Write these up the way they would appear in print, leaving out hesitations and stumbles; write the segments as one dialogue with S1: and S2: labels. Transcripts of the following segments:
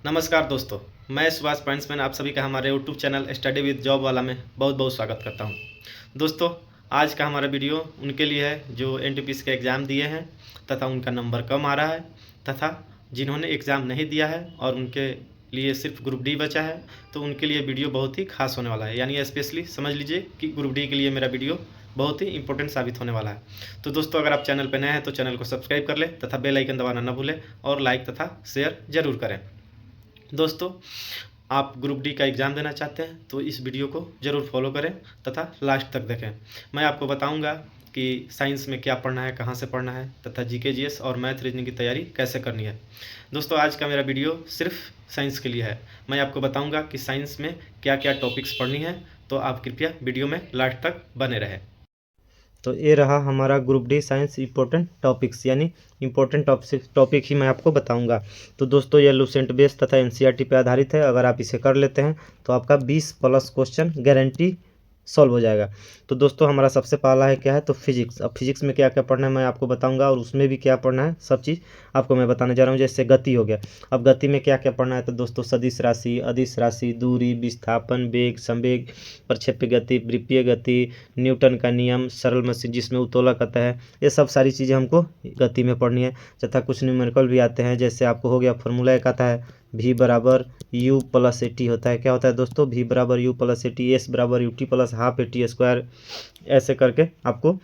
S1: नमस्कार दोस्तों, मैं सुभाष पॉइंट्समैन आप सभी का हमारे YouTube channel study with job वाला में बहुत बहुत स्वागत करता हूं। दोस्तों, आज का हमारा वीडियो उनके लिए है जो एनटीपीसी के एग्ज़ाम दिए हैं तथा उनका नंबर कम आ रहा है, तथा जिन्होंने एग्ज़ाम नहीं दिया है और उनके लिए सिर्फ ग्रुप डी बचा है, तो उनके लिए वीडियो बहुत ही खास होने वाला है। यानी स्पेशली समझ लीजिए कि ग्रुप डी के लिए मेरा वीडियो बहुत ही इंपॉर्टेंट साबित होने वाला है। तो दोस्तों, अगर आप चैनल पर नए हैं तो चैनल को सब्सक्राइब कर लें तथा बेल आइकन दबाना न भूलें और लाइक तथा शेयर ज़रूर करें। दोस्तों, आप ग्रुप डी का एग्ज़ाम देना चाहते हैं तो इस वीडियो को ज़रूर फॉलो करें तथा लास्ट तक देखें। मैं आपको बताऊंगा कि साइंस में क्या पढ़ना है, कहां से पढ़ना है तथा जीके जीएस और मैथ रीजनिंग की तैयारी कैसे करनी है। दोस्तों, आज का मेरा वीडियो सिर्फ साइंस के लिए है। मैं आपको बताऊंगा कि साइंस में क्या क्या टॉपिक्स पढ़नी है, तो आप कृपया वीडियो में लास्ट तक बने रहें। तो ये रहा हमारा group D science important topics, यानी इंपॉर्टेंट टॉपिक ही मैं आपको बताऊंगा। तो दोस्तों, यह लुसेंट बेस तथा एनसीईआरटी पे आधारित है। अगर आप इसे कर लेते हैं तो आपका 20+ क्वेश्चन गारंटी सॉल्व हो जाएगा। तो दोस्तों, हमारा सबसे पहला है क्या है, तो फिजिक्स। अब फिजिक्स में क्या क्या पढ़ना है मैं आपको बताऊंगा, और उसमें भी क्या पढ़ना है सब चीज़ आपको मैं बताने जा रहा हूँ। जैसे गति हो गया, अब गति में क्या क्या पढ़ना है, तो दोस्तों सदिश राशि, अदिश राशि, दूरी, विस्थापन, वेग, संवेग, प्रक्षेप्य गति, वृत्तीय गति, न्यूटन का नियम, सरल मशीन जिसमें उत्तोलक आता है, ये सब सारी चीज़ें हमको गति में पढ़नी है। तथा कुछ न्यूमेरिकल भी आते हैं, जैसे आपको हो गया फॉर्मूला एक आता है v बराबर u प्लस ए टी होता है। क्या होता है दोस्तों, v बराबर u plus a t, s बराबर u t plus half a t square, ऐसे करके आपको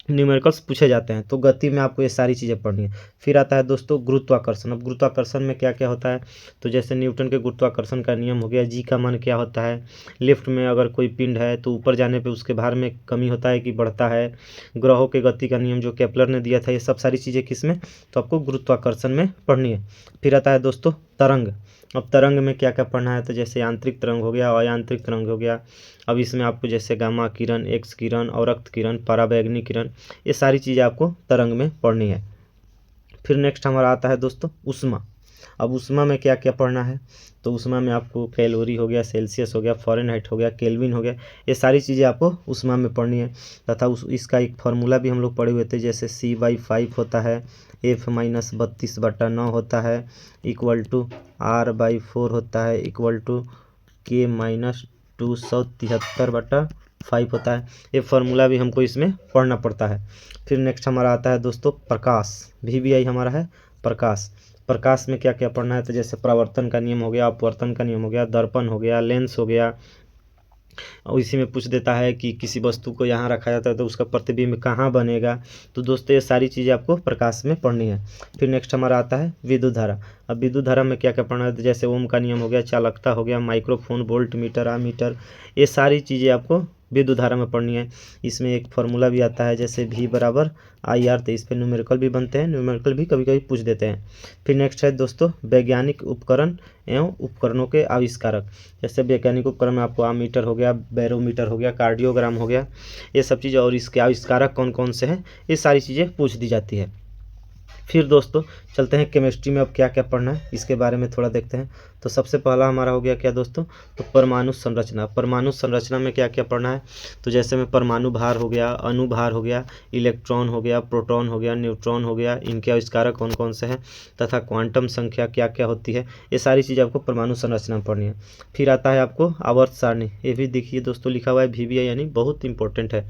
S1: न्यूमेरिकल्स पूछे जाते हैं। तो गति में आपको ये सारी चीज़ें पढ़नी है। फिर आता है दोस्तों गुरुत्वाकर्षण। अब गुरुत्वाकर्षण में क्या क्या होता है, तो जैसे न्यूटन के गुरुत्वाकर्षण का नियम हो गया, जी का मान क्या होता है, लिफ्ट में अगर कोई पिंड है तो ऊपर जाने पे उसके भार में कमी होता है कि बढ़ता है, ग्रहों के गति का नियम जो केपलर ने दिया था, ये सब सारी चीज़ें किस में, तो आपको गुरुत्वाकर्षण में पढ़नी है। फिर आता है दोस्तों तरंग। अब तरंग में क्या क्या पढ़ना है, तो जैसे यांत्रिक तरंग हो गया, अयांत्रिक तरंग हो गया। अब इसमें आपको जैसे गामा किरण, एक्स किरण, अवरक्त किरण, पराबैंगनी किरण, ये सारी चीज़ें आपको तरंग में पढ़नी है। फिर नेक्स्ट हमारा आता है दोस्तों उष्मा। अब उष्मा में क्या क्या पढ़ना है, तो उष्मा में आपको कैलोरी हो गया, सेल्सियस हो गया, फ़ारेनहाइट हो गया, केल्विन हो गया, ये सारी चीज़ें आपको उष्मा में पढ़नी है। तथा इसका एक फार्मूला भी हम लोग पढ़े हुए थे, जैसे C/5 होता है, F-32/9 होता है, इक्वल टू R/4 होता है, इक्वल टू K-273/5 होता है। ये फार्मूला भी हमको इसमें पढ़ना पड़ता है। फिर नेक्स्ट हमारा आता है दोस्तों प्रकाश। VBI हमारा है प्रकाश। प्रकाश में क्या क्या पढ़ना है, तो जैसे परावर्तन का नियम हो गया, अपवर्तन का नियम हो गया, दर्पण हो गया, लेंस हो गया। और इसी में पूछ देता है कि किसी वस्तु को यहाँ रखा जाता है तो उसका प्रतिबिंब कहाँ बनेगा। तो दोस्तों, ये सारी चीज़ें आपको प्रकाश में पढ़नी है। फिर नेक्स्ट हमारा आता है विद्युत धारा। अब विद्युत धारा में क्या क्या पढ़ना है, तो जैसे ओम का नियम हो गया, चालकता हो गया, माइक्रोफोन, वोल्ट मीटर, आमीटर, ये सारी चीज़ें आपको विद्युत धारा में पढ़नी है। इसमें एक फार्मूला भी आता है, जैसे V बराबर IR, तो इस पर न्यूमेरिकल भी बनते हैं, न्यूमेरिकल भी कभी कभी पूछ देते हैं। फिर नेक्स्ट है दोस्तों वैज्ञानिक उपकरण एवं उपकरणों के आविष्कारक। जैसे वैज्ञानिक उपकरण में आपको आमीटर हो गया, बैरोमीटर हो गया, कार्डियोग्राम हो गया, ये सब चीज़ें, और इसके आविष्कारक कौन कौन से हैं, ये सारी चीज़ें पूछ दी जाती है। फिर दोस्तों चलते हैं केमिस्ट्री में, अब क्या क्या पढ़ना है इसके बारे में थोड़ा देखते हैं। तो सबसे पहला हमारा हो गया क्या दोस्तों, तो परमाणु संरचना। परमाणु संरचना में क्या क्या पढ़ना है, तो जैसे में परमाणु भार हो गया, अणुभार हो गया, इलेक्ट्रॉन हो गया, प्रोटॉन हो गया, न्यूट्रॉन हो गया, इनके आविष्कारक कौन कौन से हैं, तथा क्वांटम संख्या क्या क्या होती है, ये सारी चीज़ें आपको परमाणु संरचना में पढ़नी है। फिर आता है आपको आवर्त सारणी। ये भी देखिए दोस्तों लिखा हुआ है VBI, यानी बहुत इंपॉर्टेंट है।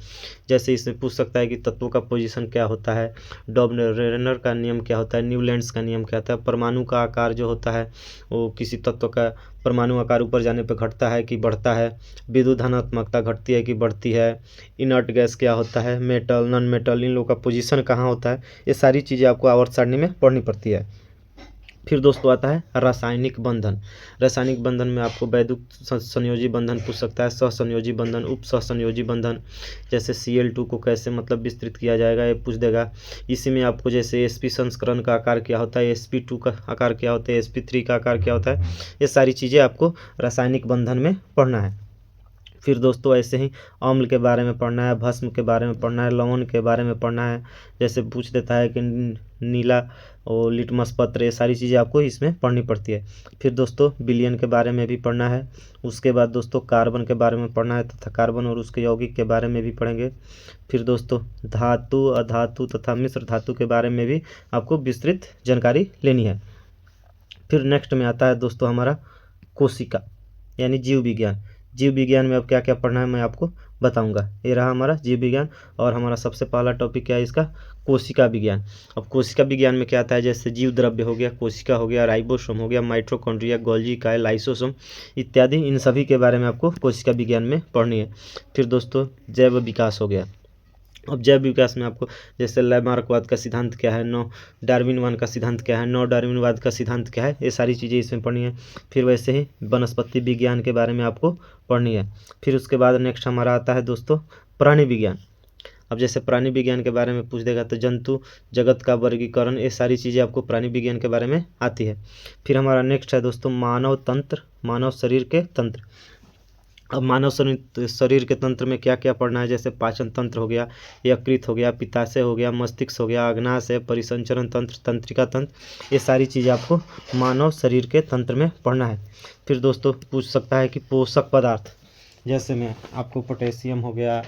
S1: जैसे इसमें पूछ सकता है कि तत्वों का पोजीशन क्या होता है, डॉबनेरेनर का नियम क्या होता है, न्यूलैंड्स का नियम क्या होता है, परमाणु का आकार जो होता है वो किसी तत्व का परमाणु आकार ऊपर जाने पर घटता है कि बढ़ता है, विद्युत धनात्मकता घटती है कि बढ़ती है, इनर्ट गैस क्या होता है, मेटल, नॉन मेटल, इन लोगों का पोजीशन कहाँ होता है, ये सारी चीज़ें आपको आवर्त सारणी में पढ़नी पड़ती है। फिर दोस्तों आता है रासायनिक बंधन। रासायनिक बंधन में आपको वैद्युत संयोजी बंधन पूछ सकता है, सहसंयोजी बंधन, उप सहसंयोजी बंधन, जैसे Cl2 को कैसे मतलब विस्तृत किया जाएगा, ये पूछ देगा। इसी में आपको जैसे sp संस्करण का आकार क्या होता है, sp2 का आकार क्या होता है, sp3 का आकार क्या होता है, ये सारी चीज़ें आपको रासायनिक बंधन में पढ़ना है। फिर दोस्तों ऐसे ही अम्ल के बारे में पढ़ना है, भस्म के बारे में पढ़ना है, लवण के बारे में पढ़ना है। जैसे पूछ देता है कि नीला और लिटमस पत्र, ये सारी चीज़ें आपको इसमें पढ़नी पड़ती है। फिर दोस्तों विलयन के बारे में भी पढ़ना है। उसके बाद दोस्तों कार्बन के बारे में पढ़ना है, तथा कार्बन और उसके यौगिक के बारे में भी पढ़ेंगे। फिर दोस्तों धातु, अधातु तथा मिश्र धातु के बारे में भी आपको विस्तृत जानकारी लेनी है। फिर नेक्स्ट में आता है दोस्तों हमारा कोशिका यानी जीव विज्ञान। जीव विज्ञान में अब क्या क्या पढ़ना है मैं आपको बताऊंगा। ये रहा हमारा जीव विज्ञान और हमारा सबसे पहला टॉपिक क्या है इसका, कोशिका विज्ञान। अब कोशिका विज्ञान में क्या आता है, जैसे जीव द्रव्य हो गया, कोशिका हो गया, राइबोसोम हो गया, माइटोकॉन्ड्रिया, गोल्गी कायल, लाइसोसोम इत्यादि, इन सभी के बारे में आपको कोशिका विज्ञान में पढ़नी है। फिर दोस्तों जैव विकास हो गया। अब जैव विकास में आपको जैसे लैमार्कवाद का सिद्धांत क्या है, नौ डार्विनवाद का सिद्धांत क्या है, नौ डार्विनवाद का सिद्धांत क्या है, ये सारी चीज़ें इसमें पढ़नी है। फिर वैसे ही वनस्पति विज्ञान के बारे में आपको पढ़नी है। फिर उसके बाद नेक्स्ट हमारा आता है दोस्तों प्राणी विज्ञान। अब जैसे प्राणी विज्ञान के बारे में पूछ देगा तो जंतु जगत का वर्गीकरण, ये सारी चीज़ें आपको प्राणी विज्ञान के बारे में आती है। फिर हमारा नेक्स्ट है दोस्तों मानव तंत्र, मानव शरीर के तंत्र। अब मानव शरीर के तंत्र में क्या क्या पढ़ना है, जैसे पाचन तंत्र हो गया, यकृत हो गया, पित्ताशय हो गया, मस्तिष्क हो गया, अग्नाशय, परिसंचरण तंत्र, तंत्रिका तंत्र, ये सारी चीज़ें आपको मानव शरीर के तंत्र में पढ़ना है। फिर दोस्तों पूछ सकता है कि पोषक पदार्थ, जैसे में आपको पोटेशियम हो गया,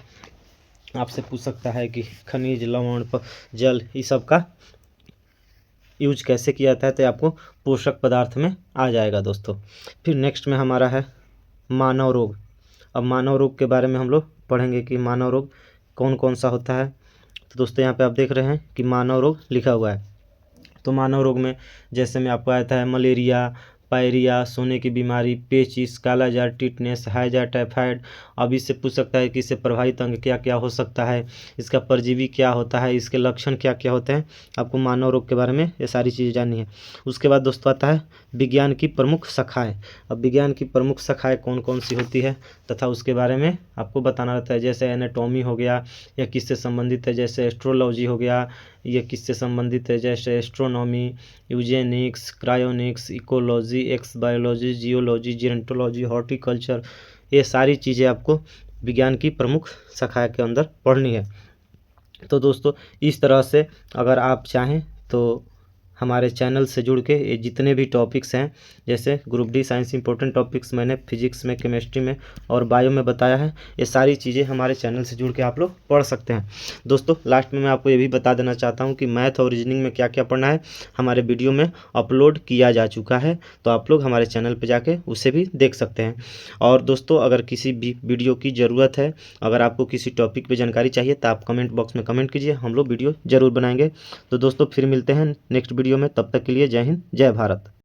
S1: आपसे पूछ सकता है कि खनिज, लवण, जल, इस सब का यूज कैसे किया जाता है, तो आपको पोषक पदार्थ में आ जाएगा दोस्तों। फिर नेक्स्ट में हमारा है मानव रोग। अब मानव रोग के बारे में हम लोग पढ़ेंगे कि मानव रोग कौन कौन सा होता है। तो दोस्तों यहाँ पे आप देख रहे हैं कि मानव रोग लिखा हुआ है। तो मानव रोग में जैसे में आपको आता है मलेरिया, पायरिया, सोने की बीमारी, पेचिस, कालाजार, टिटनेस, हैजा, टाइफाइड। अब इससे पूछ सकता है कि इससे प्रभावित अंग क्या क्या हो सकता है, इसका परजीवी क्या होता है, इसके लक्षण क्या क्या होते हैं, आपको मानव रोग के बारे में ये सारी चीज़ें जाननी है। उसके बाद दोस्तों आता है विज्ञान की प्रमुख शाखाएँ। अब विज्ञान की प्रमुख शाखाएँ कौन कौन सी होती है तथा उसके बारे में आपको बताना रहता है। जैसे एनाटॉमी हो गया, या किससे संबंधित है, जैसे एस्ट्रोलॉजी हो गया, ये किससे संबंधित है, जैसे astronomy, eugenics, cryonics, ecology, exobiology, geology, gerontology, horticulture, ये सारी चीज़ें आपको विज्ञान की प्रमुख शाखा के अंदर पढ़नी है। तो दोस्तों इस तरह से अगर आप चाहें तो हमारे चैनल से जुड़ के ये जितने भी टॉपिक्स हैं, जैसे group D science important topics मैंने फिजिक्स में, केमिस्ट्री में और बायो में बताया है, ये सारी चीज़ें हमारे चैनल से जुड़ के आप लोग पढ़ सकते हैं। दोस्तों लास्ट में मैं आपको ये भी बता देना चाहता हूँ कि मैथ और रीजनिंग में क्या क्या पढ़ना है हमारे वीडियो में अपलोड किया जा चुका है, तो आप लोग हमारे चैनल पर जाके उसे भी देख सकते हैं। और दोस्तों अगर किसी भी वीडियो की ज़रूरत है, अगर आपको किसी टॉपिक पर जानकारी चाहिए तो आप कमेंट बॉक्स में कमेंट कीजिए, हम लोग वीडियो ज़रूर बनाएंगे। तो दोस्तों फिर मिलते हैं नेक्स्ट वीडियो में, तब तक के लिए जय हिंद, जय भारत।